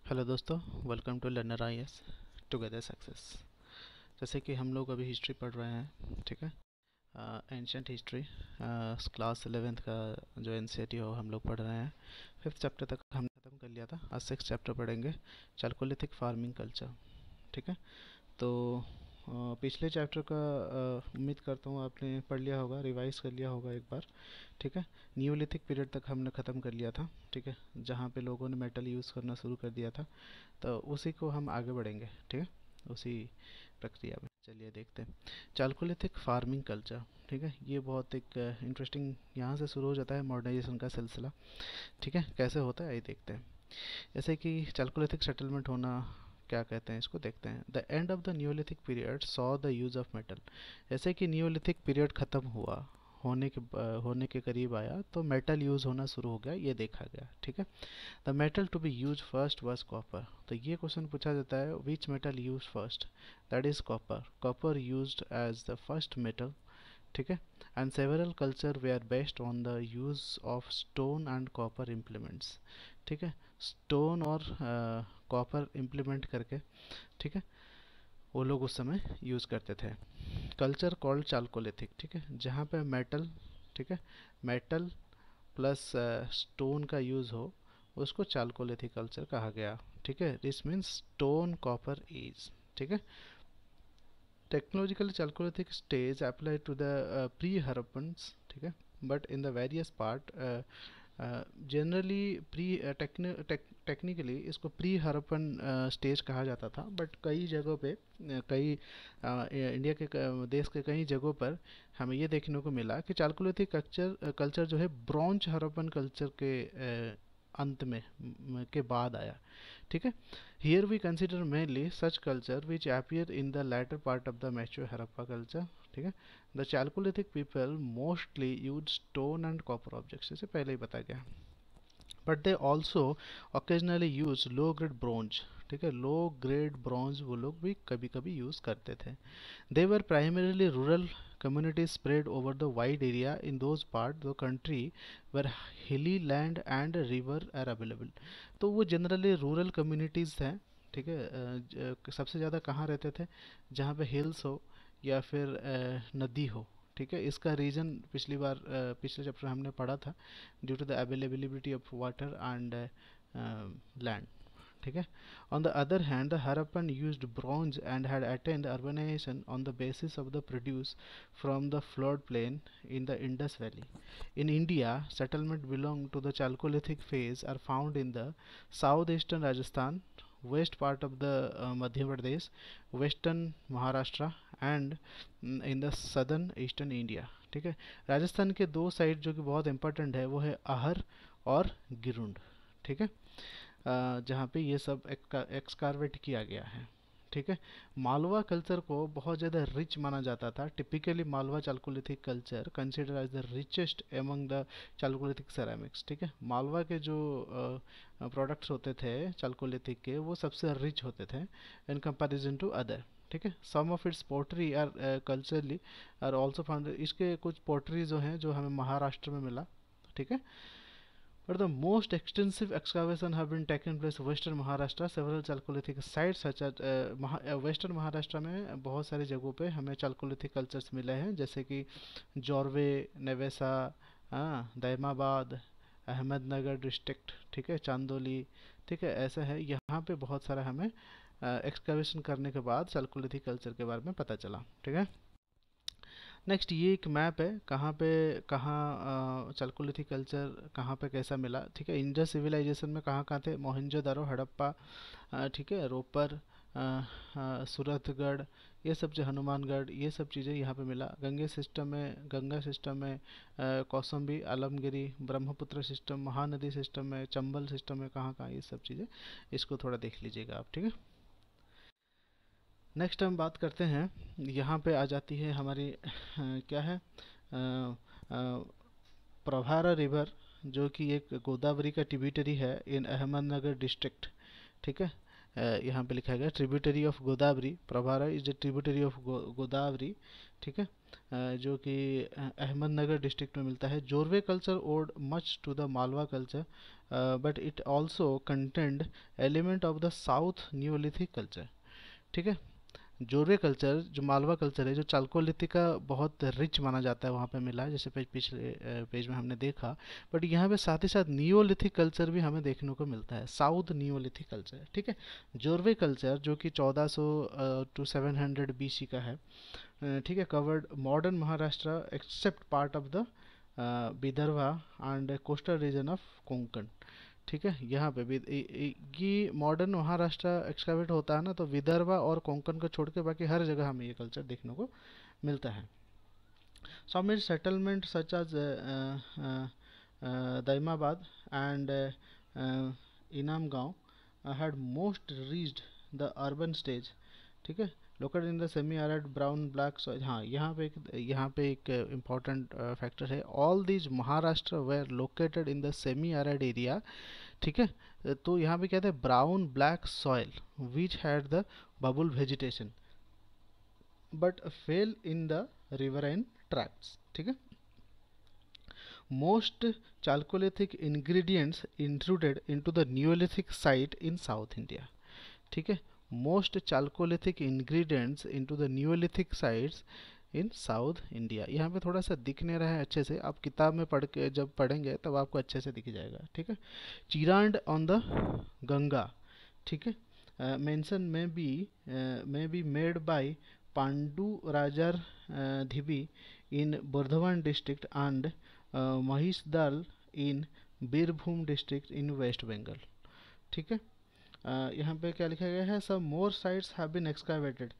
Hello दोस्तों, welcome to Learner IAS together success. जैसे कि हम लोग अभी हिस्ट्री पढ़ रहे हैं, ठीक है। एंशंट हिस्ट्री क्लास 11th का जो एनसीईआरटी हो हम लोग पढ़ रहे हैं। 5th चैप्टर तक हमने ख़त्म कर लिया था। आज 6th चैप्टर पढ़ेंगे, चालकोलिथिक फार्मिंग कल्चर, ठीक है। तो पिछले चैप्टर का उम्मीद करता हूँ आपने पढ़ लिया होगा, रिवाइज कर लिया होगा एक बार, ठीक है। न्यूलिथिक पीरियड तक हमने ख़त्म कर लिया था, ठीक है, जहाँ पे लोगों ने मेटल यूज़ करना शुरू कर दिया था। तो उसी को हम आगे बढ़ेंगे, ठीक है, उसी प्रक्रिया में। चलिए देखते हैं चालकोलिथिक फार्मिंग कल्चर, ठीक है। ये बहुत एक इंटरेस्टिंग, यहाँ से शुरू हो जाता है मॉडर्नाइजेशन का सिलसिला, ठीक है। कैसे होता है ये देखते हैं। जैसे कि चालकोलिथिक सेटलमेंट होना, क्या कहते हैं इसको देखते हैं। The end of the Neolithic period saw the use of metal. जैसे कि न्यूलिथिक पीरियड ख़त्म हुआ, होने के करीब आया तो मेटल यूज़ होना शुरू हो गया, ये देखा गया, ठीक है। The metal to be use first was copper. तो ये क्वेश्चन पूछा जाता है, which metal use first, that is copper. Copper used as the first metal, ठीक है। And several culture we are based on the use of stone and copper implements, ठीक है। Stone और कॉपर इम्प्लीमेंट करके, ठीक है, वो लोग उस समय यूज़ करते थे। कल्चर कॉल्ड चालकोलिथिक, ठीक है, जहाँ पे मेटल, ठीक है, मेटल प्लस स्टोन का यूज़ हो, उसको चालकोलिथिक कल्चर कहा गया, ठीक है। This means stone copper age, ठीक है। Technologically chalcolithic stage apply to the pre Harappans, ठीक है, but in the various part generally pre technically इसको प्री हरप्पन स्टेज कहा जाता था, बट कई जगहों पे कई इंडिया के देश के कई जगहों पर हमें ये देखने को मिला कि चालकोलिथिक कल्चर जो है ब्रॉन्ज हरप्पन कल्चर के अंत में के बाद आया, ठीक है। Here we consider mainly such culture which appear in the later part of the mature Harappa culture, ठीक है। The chalcolithic people mostly use stone and copper objects, जैसे पहले ही बताया गया, but they also occasionally use low grade bronze, ठीक है। लो grade bronze वो लोग भी कभी कभी यूज़ करते थे। They were primarily rural communities spread over the wide area in those parts the country where hilly land and river are available। तो वो जनरली रूरल कम्युनिटीज़ हैं, ठीक है। सबसे ज़्यादा कहाँ रहते थे, जहाँ पे हिल्स हो या फिर नदी हो, ठीक है। इसका रीज़न पिछली बार पिछले चैप्टर हमने पढ़ा था, due to the availability of water and land, ठीक है। On the other hand, the Harappan used bronze and had attained urbanization on the basis of the produce from the floodplain in the Indus Valley. In India, settlement belong to the Chalcolithic phase are found in the southeastern Rajasthan, west part of the Madhya Pradesh, western Maharashtra and in the southern eastern India, ठीक है। राजस्थान के दो side जो कि बहुत important है वो है आहर और गिरुंड, ठीक है, जहाँ पे ये सब एक्सकारवेट किया गया है, ठीक है। मालवा कल्चर को बहुत ज़्यादा रिच माना जाता था। Typically Malwa chalcolithic culture consider as the richest among the chalcolithic ceramics, ठीक है। मालवा के जो प्रोडक्ट्स होते थे चालकोलिथिक के, वो सबसे रिच होते थे इन कंपैरिजन टू अदर, ठीक है। Some of its pottery are culturally are also found. इसके कुछ पोट्री जो हैं जो हमें महाराष्ट्र में मिला, ठीक है। But the most extensive excavation have been taken place western Maharashtra. Several Chalcolithic sites such as western Maharashtra में बहुत सारी जगहों पे हमें Chalcolithic cultures मिले हैं, जैसे कि जोरवे, नेवेसा, दैमाबाद, अहमदनगर डिस्ट्रिक्ट, ठीक है, चांदोली, ठीक है। ऐसा है, यहाँ पे बहुत सारा हमें एक्सकवेशन करने के बाद चालकोलिथिक कल्चर के बारे में पता चला, ठीक है। नेक्स्ट ये एक मैप है, कहाँ पे कहाँ चालकोलिथिक कल्चर कहाँ पे कैसा मिला, ठीक है। इंडस सिविलाइजेशन में कहाँ कहाँ थे, मोहनजोदारो, हड़प्पा, ठीक है, रोपर, सूरतगढ़, ये सब जो हनुमानगढ़, ये सब चीज़ें यहाँ पे मिला। गंगा सिस्टम में कौसम्बी, आलमगिरी, ब्रह्मपुत्र सिस्टम, महानदी सिस्टम में, चंबल सिस्टम में कहाँ कहाँ, ये सब चीज़ें इसको थोड़ा देख लीजिएगा आप, ठीक है। नेक्स्ट हम बात करते हैं, यहाँ पे आ जाती है हमारी क्या है, प्रभारा रिवर, जो कि एक गोदावरी का ट्रिब्यूटरी है इन अहमदनगर डिस्ट्रिक्ट, ठीक है। यहाँ पे लिखा गया tributary of Godavari, Pravara is the tributary of Godavari, ठीक है। जो कि अहमदनगर डिस्ट्रिक्ट में मिलता है। Jorwe culture owed much to the Malwa culture but it also contained element of the south neolithic culture. ठीक है, जोरे कल्चर जो मालवा कल्चर है, जो चालकोलिथिक का बहुत रिच माना जाता है, वहाँ पे मिला है, जैसे पिछले पेज में हमने देखा। बट यहाँ पे साथ ही साथ नियोलिथिक कल्चर भी हमें देखने को मिलता है, साउथ नियोलिथिक कल्चर। ठीक है, जोरवे कल्चर जो कि 1400 टू 700 BC का है, ठीक है, covered modern Maharashtra except part of the Vidarbha and coastal region of Konkan. ठीक है, यहाँ पे भी ये मॉडर्न महाराष्ट्र एक्सकावेट होता है ना, तो विदर्भा और कोंकण को छोड़ के बाकी हर जगह हमें ये कल्चर देखने को मिलता है। Some settlement such as Daimabad and Inamgaon had most reached the urban stage। ठीक है, located in the semi arid brown black soil. हाँ, यहाँ पे एक इम्पॉर्टेंट फैक्टर है, all these Maharashtra were located in the semi arid area. ठीक है, तो यहाँ पे कहते हैं brown black soil which had the babul vegetation but fell in the riverine tracts. ठीक है, most chalcolithic ingredients included into the neolithic site in south India. ठीक है, most chalcolithic ingredients into the Neolithic sites in south India. यहाँ पे थोड़ा सा दिख नहीं रहा है अच्छे से, आप किताब में पढ़ के जब पढ़ेंगे तब आपको अच्छे से दिख जाएगा। ठीक है, चिरांड ऑन द गंगा। ठीक है, मेंशन में be made by Pandu Rajar Dhibi in Bardhaman district and Mahishadal in Birbhum district in west Bengal. ठीक है, यहाँ पे क्या लिखा गया है, some more sites have been excavated,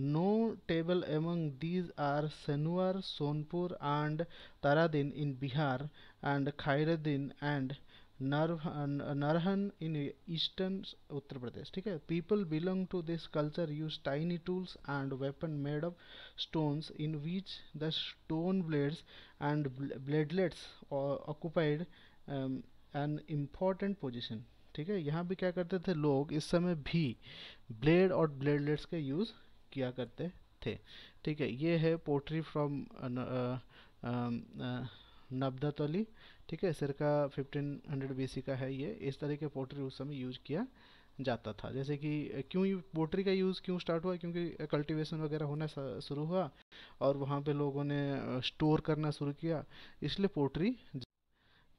notable among these are Sanuar, Sonpur and Taradin in Bihar and Khairuddin and Narhan in eastern Uttar Pradesh। ठीक है, people belong to this culture use tiny tools and weapon made of stones in which the stone blades and bladelets occupied an important position। ठीक है, यहाँ भी क्या करते थे लोग, इस समय भी ब्लेड और ब्लेडलेट्स का यूज़ किया करते थे। ठीक है, ये है पोट्री फ्रॉम नब्दतली। ठीक है, सिरका 1500 BC का है ये। इस तरह के पोट्री उस समय यूज किया जाता था। जैसे कि क्यों पोट्री का यूज़ क्यों स्टार्ट हुआ, क्योंकि कल्टीवेशन वगैरह होना शुरू हुआ और वहाँ पे लोगों ने स्टोर करना शुरू किया, इसलिए पोट्री।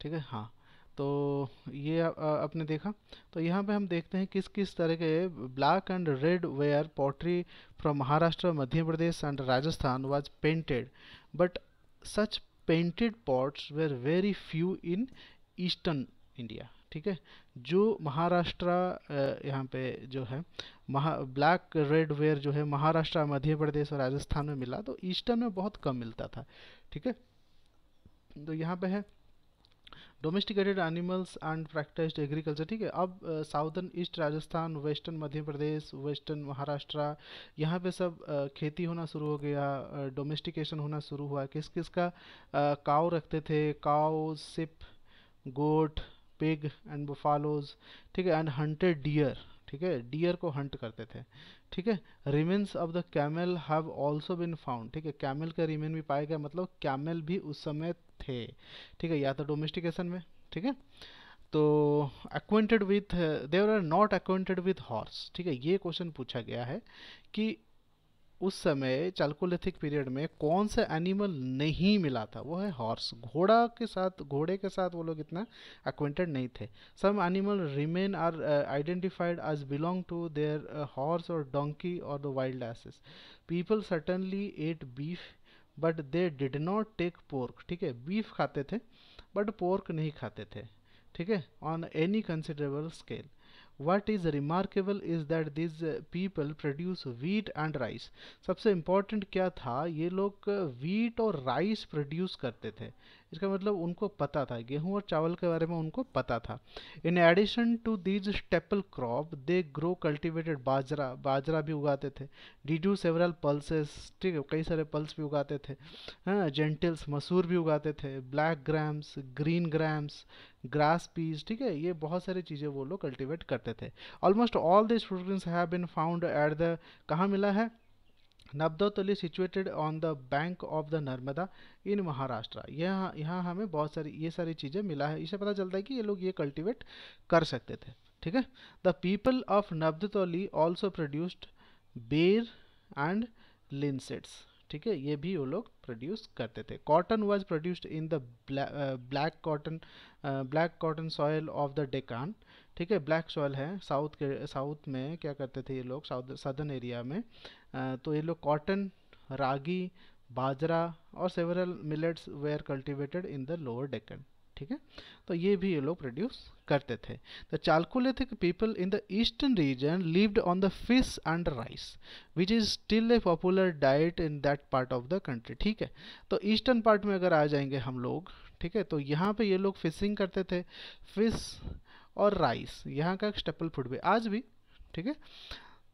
ठीक है, हाँ, तो ये आपने देखा। तो यहाँ पे हम देखते हैं किस किस तरह के black and red ware pottery from Maharashtra, Madhya Pradesh and Rajasthan was painted, but such painted pots were very few in eastern India. ठीक है, जो महाराष्ट्र यहाँ पे जो है ब्लैक रेड वेयर जो है महाराष्ट्र, मध्य प्रदेश और राजस्थान में मिला, तो ईस्टर्न में बहुत कम मिलता था। ठीक है, तो यहाँ पे है domesticated animals and practised agriculture. ठीक है, अब southern east Rajasthan, western Madhya Pradesh, western Maharashtra, यहाँ पे सब खेती होना शुरू हो गया, डोमेस्टिकेशन होना शुरू हुआ। किस किस का काव रखते थे, काव, सिप, गोट, पिग एंड बुफालोज। ठीक है, एंड हंटेड डियर। ठीक है, डियर को हंट करते थे। ठीक है, remains of the camel have also been found. ठीक है, कैमल का रिमेन भी पाया गया, मतलब कैमल भी उस समय थे। ठीक है, या तो डोमेस्टिकेशन में। ठीक है, तो acquainted with, they are not acquainted with horse. ठीक है, ये क्वेश्चन पूछा गया है कि उस समय चालकोलिथिक पीरियड में कौन सा एनिमल नहीं मिला था, वो है हॉर्स। घोड़े के साथ वो लोग इतना अक्वेंटेड नहीं थे। Some animal remain are identified as belong to their horse और डोंकी और the wild asses. People certainly ate beef but they did not take pork. ठीक है, बीफ खाते थे बट पोर्क नहीं खाते थे। ठीक है, on any considerable scale. What is remarkable is that these people produce wheat and rice। सबसे इम्पोर्टेंट क्या था, ये लोग wheat और राइस प्रोड्यूस करते थे। इसका मतलब उनको पता था, गेहूं और चावल के बारे में उनको पता था। In addition to these staple crop they grow cultivated bajra, बाजरा भी उगाते थे। डिड्यू सेवरल पल्सेस। ठीक है, कई सारे पल्स भी उगाते थे। हाँ, जेंटिल्स, मसूर भी उगाते थे। Black grams, green grams, grass peas. ठीक है, ये बहुत सारी चीज़ें वो लोग कल्टिवेट करते थे। Almost all this proteins have been found at the, कहाँ मिला है, Navdatoli situated on the bank of the Narmada in Maharashtra. यहाँ यहाँ हमें बहुत सारी ये सारी चीज़ें मिला है, इससे पता चलता है कि ये लोग ये कल्टीवेट कर सकते थे। ठीक है। The people of Navdatoli also produced ber and linseeds. ठीक है, ये भी वो लोग प्रोड्यूस करते थे। Cotton was produced in the black cotton soil of the Deccan. ठीक है, ब्लैक सॉयल है साउथ में क्या करते थे ये लोग, साउथ सदर्न एरिया में। तो ये लोग कॉटन, रागी, बाजरा और several millets were cultivated in the lower Deccan. ठीक है, तो ये भी ये लोग प्रोड्यूस करते थे। The chalcolithic people in the eastern region lived on the fish and rice which is still a popular diet in that part of the country. ठीक है, तो ईस्टर्न पार्ट में अगर आ जाएंगे हम लोग, ठीक है, तो यहाँ पे ये लोग फिशिंग करते थे, फिश और राइस यहाँ का स्टेपल फूड भी आज भी। ठीक है,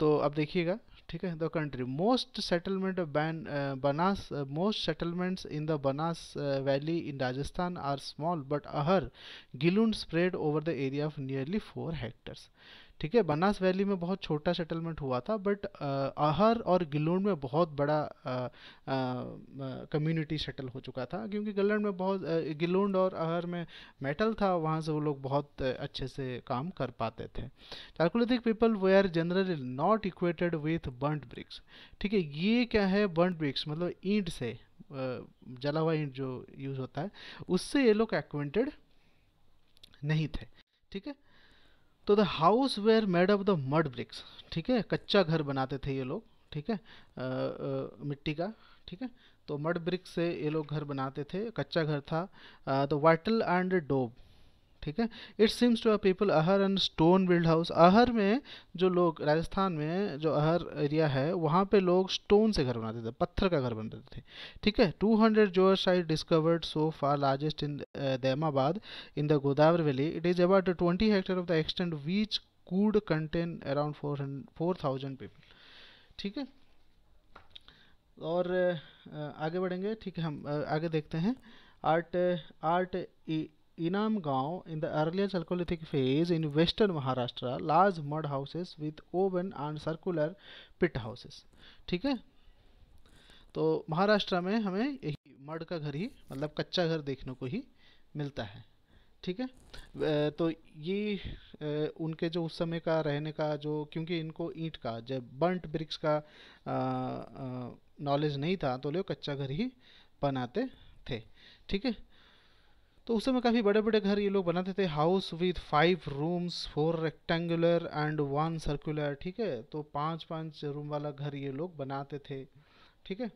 तो अब देखिएगा। ठीक है, the country most settlement ban Banas most settlements in the Banas valley in Rajasthan are small but Ahar Gilund spread over the area of nearly 4 hectares. ठीक है, बनास वैली में बहुत छोटा सेटलमेंट हुआ था, बट अहर और गिलुंड में बहुत बड़ा कम्युनिटी सेटल हो चुका था, क्योंकि गिलुंड में बहुत गिलुंड और अहर में मेटल था, वहाँ से वो लोग बहुत अच्छे से काम कर पाते थे। Chalcolithic people were generally not equated with burnt bricks. ठीक है, ये क्या है, बर्न्ट ब्रिक्स मतलब ईंट से जला हुआ ईंट जो यूज होता है, उससे ये लोग एक्वेंटेड नहीं थे। ठीक है, तो the house were made of the mud bricks. ठीक है, कच्चा घर बनाते थे ये लोग। ठीक है, मिट्टी का। ठीक है, तो मड ब्रिक्स से ये लोग घर बनाते थे, कच्चा घर था। द वाटल एंड डोब। ठीक है, it seems to a people Ahar and stone build house. Ahar में जो लोग, राजस्थान में जो अहर एरिया है, वहाँ पे लोग स्टोन से घर बनाते थे, पत्थर का घर बनाते थे। ठीक है, 200 जोर site discovered so far, largest in Daimabad in the Godavari valley. It is about 20 hectare of the extent which could contain around 4,000 people। ठीक है, और आगे बढ़ेंगे। ठीक है, हम आगे देखते हैं। Art art Inamgaon in the earlier chalcolithic phase in western Maharashtra, large mud houses with oven and circular pit houses. ठीक है, तो महाराष्ट्र में हमें यही मड का घर ही, मतलब कच्चा घर देखने को ही मिलता है। ठीक है, तो ये उनके जो उस समय का रहने का जो, क्योंकि इनको ईंट का, जब बर्न्ट ब्रिक्स का नॉलेज नहीं था, तो लोग कच्चा घर ही बनाते थे। ठीक है, तो उस समय काफ़ी बड़े बड़े घर ये लोग बनाते थे। House with 5 rooms, 4 rectangular and 1 circular. ठीक है, तो 5 5 रूम वाला घर ये लोग बनाते थे। ठीक है,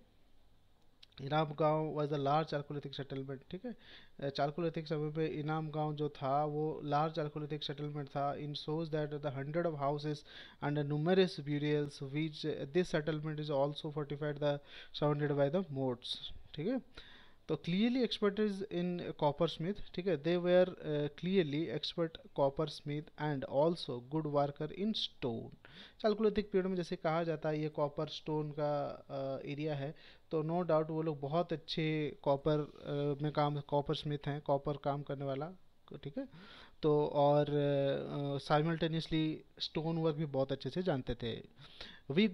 इनाम गांव was the large chalcolithic settlement. ठीक है, चालकोलिथिक समय पे इनाम गांव जो था वो लार्ज चालकोलिथिक सेटलमेंट था। In shows that the 100 of houses and numerous burials which this settlement is also fortified the surrounded by the moats। ठीक है, तो clearly expertise in copper smith. ठीक है, they were clearly expert copper smith and also good worker in stone. Chalcolithic period में जैसे कहा जाता है ये कॉपर स्टोन का एरिया है, तो नो डाउट वो लोग बहुत अच्छे कॉपर में काम, कॉपर स्मिथ हैं, कॉपर काम करने वाला। ठीक है, तो और साइमल्टेनियसली स्टोन वर्क भी बहुत अच्छे से जानते थे। We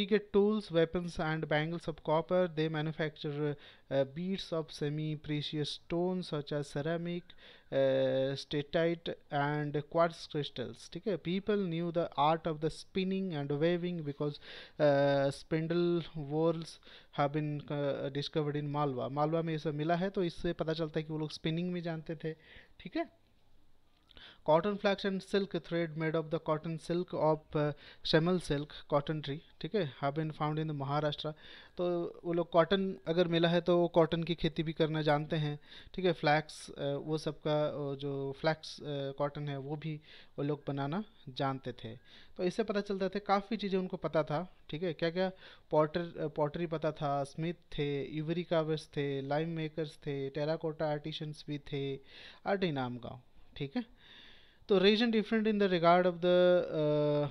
get tools, weapons, and bangles of copper. They manufacture beads of semi-precious stones such as ceramic, statite, and quartz crystals. ठीक है, people knew the art of the spinning and weaving because spindle whorls have been discovered in Malwa। Malwa में ये सब मिला है, तो इससे पता चलता है कि वो लोग स्पिनिंग भी जानते थे। ठीक है, cotton flax and silk thread made of the cotton silk of semal silk cotton tree. ठीक है, have been found in the Maharashtra. तो वो लोग कॉटन अगर मिला है तो वो कॉटन की खेती भी करना जानते हैं। ठीक है, फ्लैक्स वो सब का जो फ्लैक्स कॉटन है वो भी वो लोग बनाना जानते थे। तो इससे पता चलता था काफ़ी चीज़ें उनको पता था। ठीक है, क्या क्या, पॉटरी पता था, स्मिथ थे, इवरी कार्वर्स थे, लाइम मेकर्स थे, टेराकोटा आर्टिशंस भी थे। आर्ट इनाम गाँव। ठीक है, so region different in the regard of the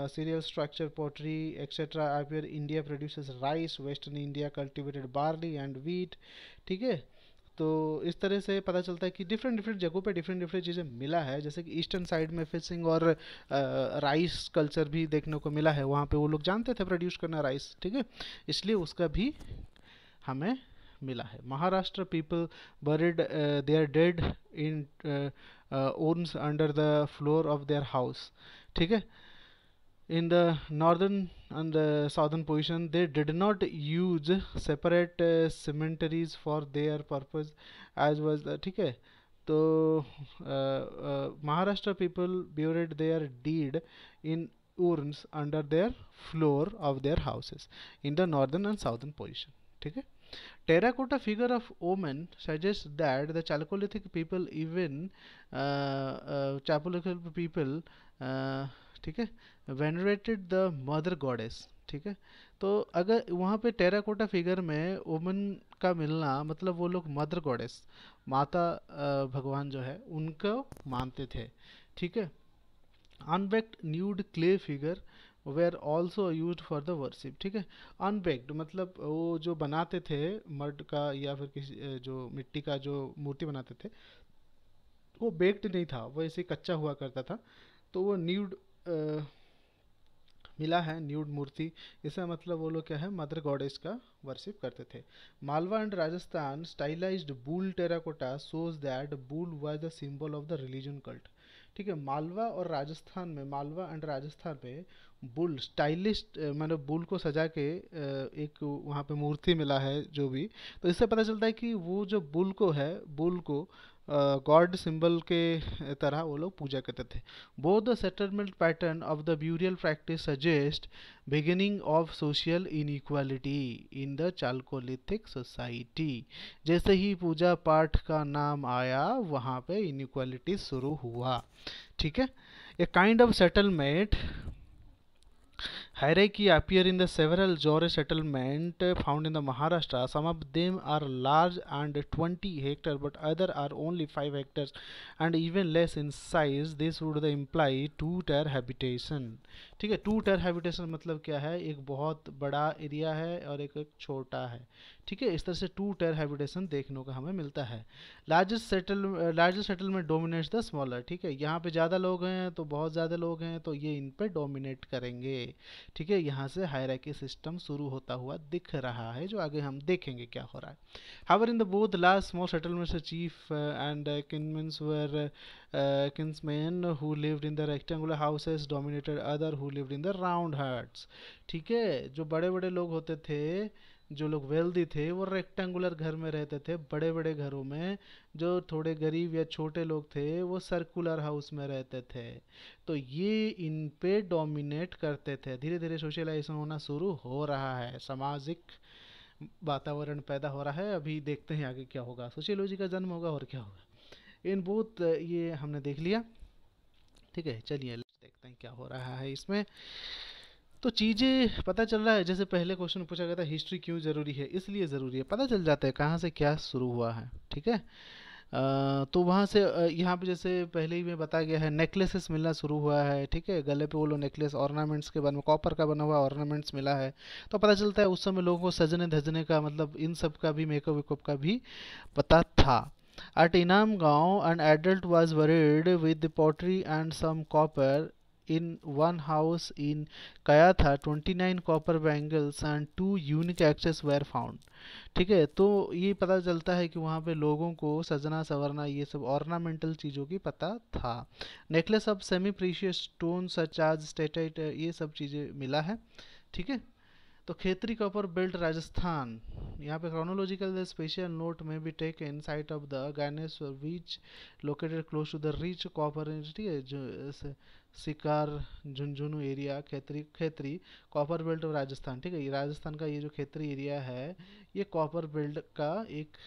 cereal structure, pottery, etc. Where India produces rice, Western India cultivated barley and wheat. ठीक है, तो इस तरह से पता चलता है कि डिफरेंट डिफरेंट जगहों पे डिफरेंट डिफरेंट चीज़ें मिला है, जैसे कि ईस्टर्न साइड में फिशिंग और राइस कल्चर भी देखने को मिला है, वहाँ पे वो लोग जानते थे प्रोड्यूस करना राइस, ठीक है, इसलिए उसका भी हमें मिला है। महाराष्ट्र पीपल बuried their dead in urns under the floor of their house, ठीक है। In the northern and the southern position they did not use separate cemeteries for their purpose as was the, ठीक है। तो Maharashtra people buried their dead in urns under their floor of their houses in the northern and southern position, ठीक है। Terracotta figure of omen suggests that the Chalcolithic people even Chalcolithic people ठीक है venerated the mother goddess, ठीक है। तो अगर वहाँ पे टेराकोटा फिगर में ओमन का मिलना मतलब वो लोग मदर गॉडेस माता भगवान जो है उनको मानते थे, ठीक है। Unbaked nude clay figure were also use for the worship, ठीक है। अनबेक्ड मतलब वो जो बनाते थे मड का या फिर किसी जो मिट्टी का जो मूर्ति बनाते थे वो बेक्ड नहीं था, वो ऐसे कच्चा हुआ करता था, तो वो न्यूड मिला है न्यूड मूर्ति, इसका मतलब वो लोग क्या है मदर गॉडेस का वर्शिप करते थे। Malwa and Rajasthan stylised bull terracotta shows that bull was the symbol of the religion cult, ठीक है। मालवा और राजस्थान में, मालवा एंड राजस्थान में बुल स्टाइलिस्ट मतलब बुल को सजा के एक वहाँ पे मूर्ति मिला है जो भी, तो इससे पता चलता है कि वो जो बुल को है, बुल को गॉड सिंबल के तरह वो लोग पूजा करते थे। Both the settlement pattern of the burial practice suggest beginning of social inequality in the Chalcolithic society. जैसे ही पूजा पाठ का नाम आया वहाँ पे इनइक्वालिटी शुरू हुआ, ठीक है। A kind of settlement hierarchy appear in the several Jore settlement found in the Maharashtra. Some of them are large and 20 hectares, but other are only 5 hectares and even less in size. This would imply two-tier habitation. ठीक है, to tyre habitation मतलब क्या है, एक बहुत बड़ा area है और एक छोटा है, ठीक है। इस तरह से टू टायर हैबिटेशन देखने को हमें मिलता है। Largest settlement dominates the smaller, ठीक है। यहाँ पे ज़्यादा लोग हैं तो बहुत ज़्यादा लोग हैं तो ये इन पे डोमिनेट करेंगे, ठीक है। यहाँ से हायरार्की सिस्टम शुरू होता हुआ दिख रहा है, जो आगे हम देखेंगे क्या हो रहा है। However in the both large small settlements chief and kinsmen were kinsmen who lived in the rectangular houses dominated other who lived in the round huts, ठीक है। जो बड़े बड़े लोग होते थे, जो लोग वेल्दी थे, वो रेक्टेंगुलर घर में रहते थे बड़े बड़े घरों में। जो थोड़े गरीब या छोटे लोग थे वो सर्कुलर हाउस में रहते थे, तो ये इन पे डोमिनेट करते थे। धीरे धीरे सोशलाइजेशन होना शुरू हो रहा है, सामाजिक वातावरण पैदा हो रहा है। अभी देखते हैं आगे क्या होगा, सोशियोलॉजी का जन्म होगा और क्या होगा। इन बोथ ये हमने देख लिया, ठीक है। चलिए देखते हैं क्या हो रहा है इसमें। तो चीज़ें पता चल रहा है, जैसे पहले क्वेश्चन पूछा गया था हिस्ट्री क्यों ज़रूरी है, इसलिए ज़रूरी है, पता चल जाता है कहाँ से क्या शुरू हुआ है, ठीक है। तो वहाँ से यहाँ पे जैसे पहले ही में बताया गया है नेकलेसेस मिलना शुरू हुआ है, ठीक है। गले पे वो लोग नेकलेस ऑर्नामेंट्स के बारे में कॉपर का बना हुआ ऑर्नामेंट्स मिला है, तो पता चलता है उस समय लोगों को सजने धजने का मतलब इन सब का भी मेकअप वेकअप का भी पता था। At Inamgaon, an adult was buried with the pottery and some copper. In one house in Kayatha, 29 copper bangles and 2 unique axes were found. ठीक है, तो ये पता चलता है कि वहाँ पे लोगों को सजना संवरना ये सब ऑर्नामेंटल चीज़ों की पता था। Necklace of semi precious stone such as steatite, ये सब चीज़ें मिला है, ठीक है। तो खेतरी कॉपर बेल्ट राजस्थान, यहाँ पे क्रोनोलॉजिकल स्पेशल नोट में भी take in sight of the Ganeshwar which located close to the rich copper, ठीक है, जो Sikar Jhunjhunu area, Khetri Khetri copper belt of Rajasthan, ठीक है। ये राजस्थान का ये जो खेतरी एरिया है ये कॉपर बेल्ट का एक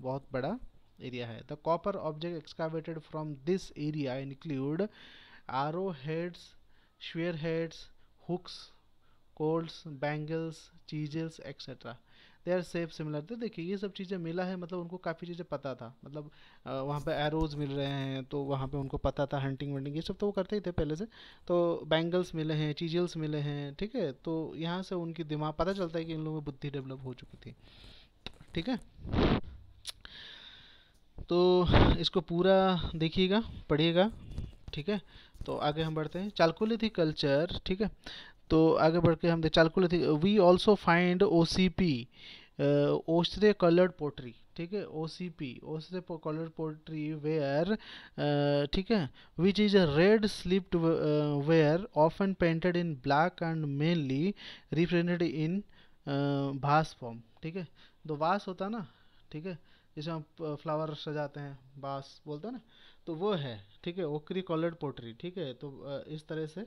बहुत बड़ा एरिया है। The copper object excavated from this area include arrow heads, spear heads, hooks, celts, bangles, chisels etcetera. They are safe similar. तो देखिए ये सब चीज़ें मिला है, मतलब उनको काफ़ी चीज़ें पता था, मतलब वहाँ पे एरोज मिल रहे हैं तो वहाँ पे उनको पता था, हंटिंग वंटिंग ये सब तो वो करते ही थे पहले से। तो बैंगल्स मिले हैं, चीजल्स मिले हैं, ठीक है। तो यहाँ से उनकी दिमाग पता चलता है कि इन लोगों में बुद्धि डेवलप हो चुकी थी, ठीक है। तो इसको पूरा देखिएगा, पढ़िएगा, ठीक है। तो आगे हम बढ़ते हैं, चालकोलिथिक कल्चर, ठीक है। तो आगे बढ़ के हम देख chalcolithic, we also find OCP, ochre coloured pottery, ठीक है, OCP ochre coloured pottery ware, ठीक है, which is a red slipped ware often painted in black and mainly represented in vase form, ठीक है। तो वास होता है ना, ठीक है, जिसे हम फ्लावर सजाते हैं, बास बोलते हैं ना, तो वो है, ठीक है, ओकरी कलर्ड पोट्री, ठीक है। तो इस तरह से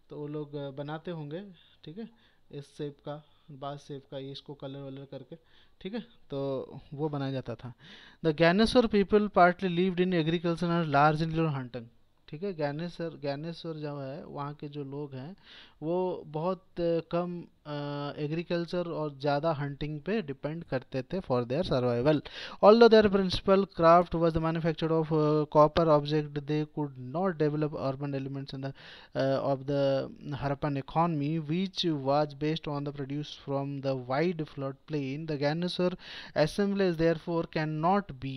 तो वो लोग बनाते होंगे, ठीक है, इस शेप का, बास शेप का, ये इसको कलर वलर करके, ठीक है। तो वो बनाया जाता था। The Dnyaneshwar people partly lived in agriculture and largely hunting, ठीक है। ज्ञानेश्वर जो है वहाँ के जो लोग हैं वो बहुत कम एग्रीकल्चर और ज़्यादा हंटिंग पे डिपेंड करते थे for their survival. Although their principal craft was the manufacture of copper object, they could not develop urban elements in the of the Harappan economy, which was based on the produce from the wide floodplain. The Ganesar assemblies therefore cannot be,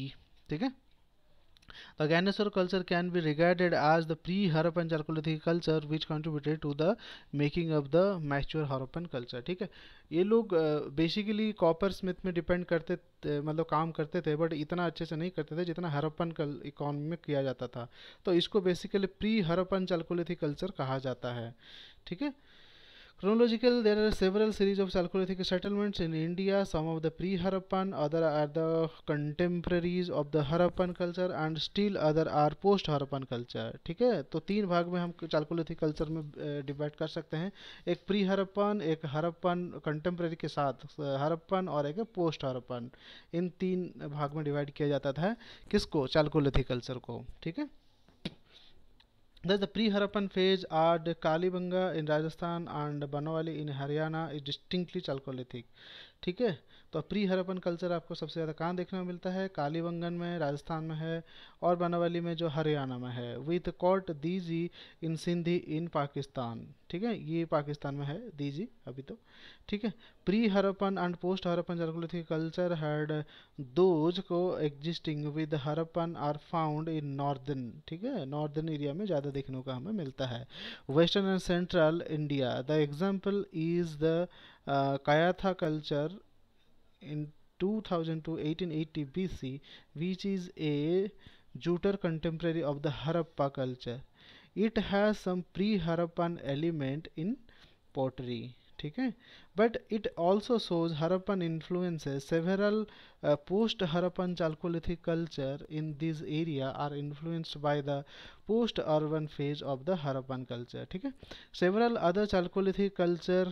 ठीक है। The Ganesar culture can be regarded as the pre-Harappan Chalcolithic culture which contributed to the making of the mature Harappan culture, ठीक है। ये लोग basically copper Smith में depend करते मतलब काम करते थे, बट इतना अच्छे से नहीं करते थे जितना हरप्पन इकोनॉमी में किया जाता था। तो इसको basically pre Harappan chalcolithic culture कहा जाता है, ठीक है। Chronological, there are several series of Chalcolithic settlements in India. Some of the pre-Harappan, other are the contemporaries of the Harappan culture, and still other are post-Harappan culture. ठीक है, तो तीन भाग में हम चालकोलिथिक कल्चर में डिवाइड कर सकते हैं, एक प्री हरप्पन, एक हरप्पन कंटेम्प्रेरी के साथ हरप्पन, और एक पोस्ट हरप्पन। इन तीन भाग में डिवाइड किया जाता था किसको, चालकोलिथिक कल्चर को, ठीक है। Thus, the pre-Harappan phase are the Kalibanga in Rajasthan and Banawali in Haryana is distinctly Chalcolithic. ठीक है। तो प्री हरप्पन कल्चर आपको सबसे ज़्यादा कहाँ देखने को मिलता है, कालीबंगन में, राजस्थान में है, और बनावली में जो हरियाणा में है। विथ कॉट दीजी इन सिंधी इन पाकिस्तान, ठीक है, ये पाकिस्तान में है दीजी अभी तो, ठीक है। Pre Harappan and post Harappan chalcolithic culture had those coexisting with Harappan are found in northern, ठीक है, नॉर्दर्न एरिया में ज़्यादा देखने को हमें मिलता है। Western and central India, the example is the Kayatha culture in 2000 to 1880 BC, which is a Jutar contemporary of the Harappa culture. It has some pre-Harappan element in pottery, ठीक है, but it also shows Harappan influences. Several post-Harappan Chalcolithic culture in this area are influenced by the post-urban phase of the Harappan culture, ठीक है। Several other Chalcolithic culture,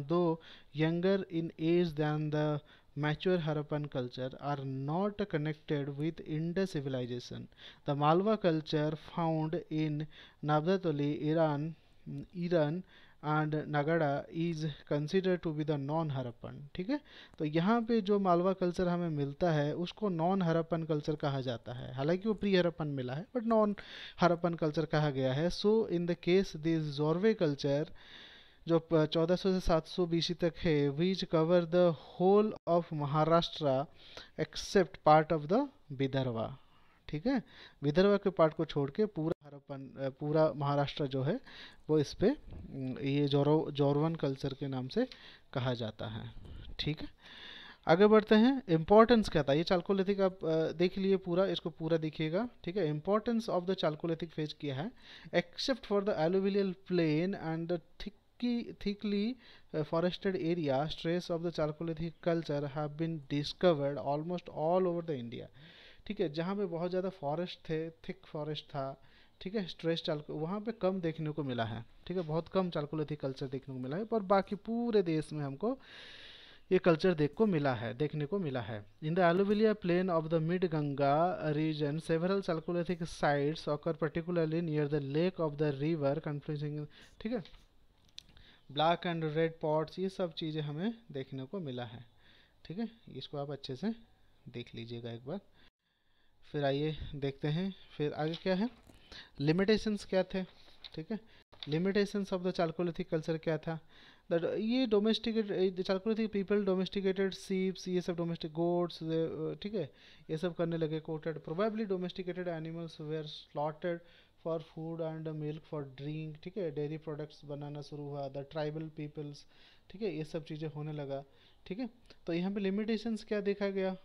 though younger in age than the mature Harappan culture, are not connected with Indus civilization. The Malwa culture found in Navdatoli, Iran and Nagada is considered to be the non Harappan, ठीक है। तो यहाँ पे जो Malwa culture हमें मिलता है उसको नॉन हरप्पन कल्चर कहा जाता है, हालांकि वो प्री हरप्पन मिला है बट नॉन हरप्पन कल्चर कहा गया है। So in the case this Jorwe culture जो 1400 से 700 BC तक है, which cover the whole of Maharashtra except part of the Vidarbha, ठीक है। विदर्भा के पार्ट को छोड़ के पूरा हरप्पन पूरा महाराष्ट्र जो है वो इस पे ये जौरवन कल्चर के नाम से कहा जाता है, ठीक है। आगे बढ़ते हैं, इम्पोर्टेंस क्या था, ये चालकोलिथिक आप देख लिए पूरा, इसको पूरा देखिएगा, ठीक है। Importance of the chalcolithic phase क्या है, except for the alluvial plain and the thickly forested area, traces of the Chalcolithic culture have been discovered almost all over the India, ठीक है। जहाँ पे बहुत ज़्यादा फॉरेस्ट थे, थिक फॉरेस्ट था, ठीक है, स्ट्रेस चालको वहाँ पे कम देखने को मिला है, ठीक है, बहुत कम चालकोलिथिक कल्चर देखने को मिला है, पर बाकी पूरे देश में हमको ये कल्चर देखने को मिला है। In the alluvial plain of the mid Ganga region several chalcolithic sites occur particularly near the lake of the river confluencing, ठीक है। ब्लैक एंड रेड पॉट्स, ये सब चीज़ें हमें देखने को मिला है, ठीक है। इसको आप अच्छे से देख लीजिएगा एक बार। फिर आइए देखते हैं फिर आगे क्या है, लिमिटेशंस क्या थे, ठीक है। Limitations of the Chalcolithic culture क्या था, दैट ये डोमेस्टिकेट चालकोलिथिक पीपल डोमेस्टिकेटेड सीप्स, ये सब डोमेस्टिक गोड्स, ठीक है, ये सब करने लगे। Coated probably domesticated animals were slaughtered for food and milk for drink, ठीक है, डेयरी प्रोडक्ट्स बनाना शुरू हुआ, द ट्राइबल पीपल्स, ठीक है, ये सब चीज़ें होने लगा। ठीक है, तो यहाँ पे लिमिटेशंस क्या देखा गया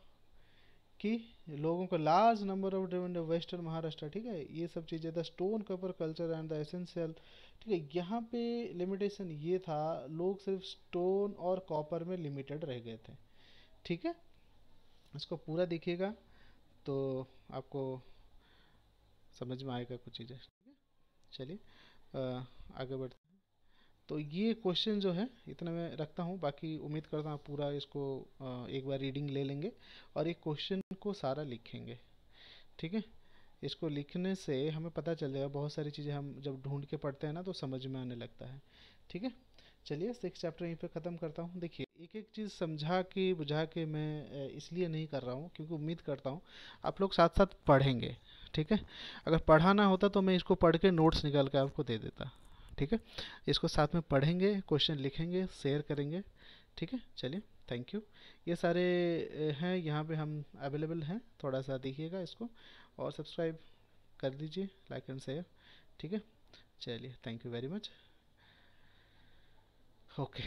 कि लोगों को large number of driven western Maharashtra, ठीक है, ये सब चीज़ें, the stone copper culture and the essential, ठीक है, यहाँ पे लिमिटेशन ये था, लोग सिर्फ स्टोन और कॉपर में लिमिटेड रह गए थे। ठीक है, इसको पूरा देखिएगा तो आपको समझ में आएगा कुछ चीज़ें। ठीक है, चलिए आगे बढ़ते हैं। तो ये क्वेश्चन जो है इतना मैं रखता हूँ, बाकी उम्मीद करता हूँ आप पूरा इसको एक बार रीडिंग ले लेंगे और एक क्वेश्चन को सारा लिखेंगे। ठीक है, इसको लिखने से हमें पता चल जाएगा, बहुत सारी चीज़ें हम जब ढूंढ के पढ़ते हैं ना तो समझ में आने लगता है। ठीक है, चलिए 6 चैप्टर यहीं पे ख़त्म करता हूँ। देखिए एक एक चीज़ समझा के बुझा के मैं इसलिए नहीं कर रहा हूँ क्योंकि उम्मीद करता हूँ आप लोग साथ साथ पढ़ेंगे। ठीक है, अगर पढ़ाना होता तो मैं इसको पढ़ के नोट्स निकाल के आपको दे देता। ठीक है, इसको साथ में पढ़ेंगे, क्वेश्चन लिखेंगे, शेयर करेंगे। ठीक है, चलिए थैंक यू। ये सारे हैं यहाँ पे हम अवेलेबल हैं, थोड़ा सा देखिएगा इसको और सब्सक्राइब कर दीजिए, लाइक एंड शेयर। ठीक है, चलिए thank you very much. Okay.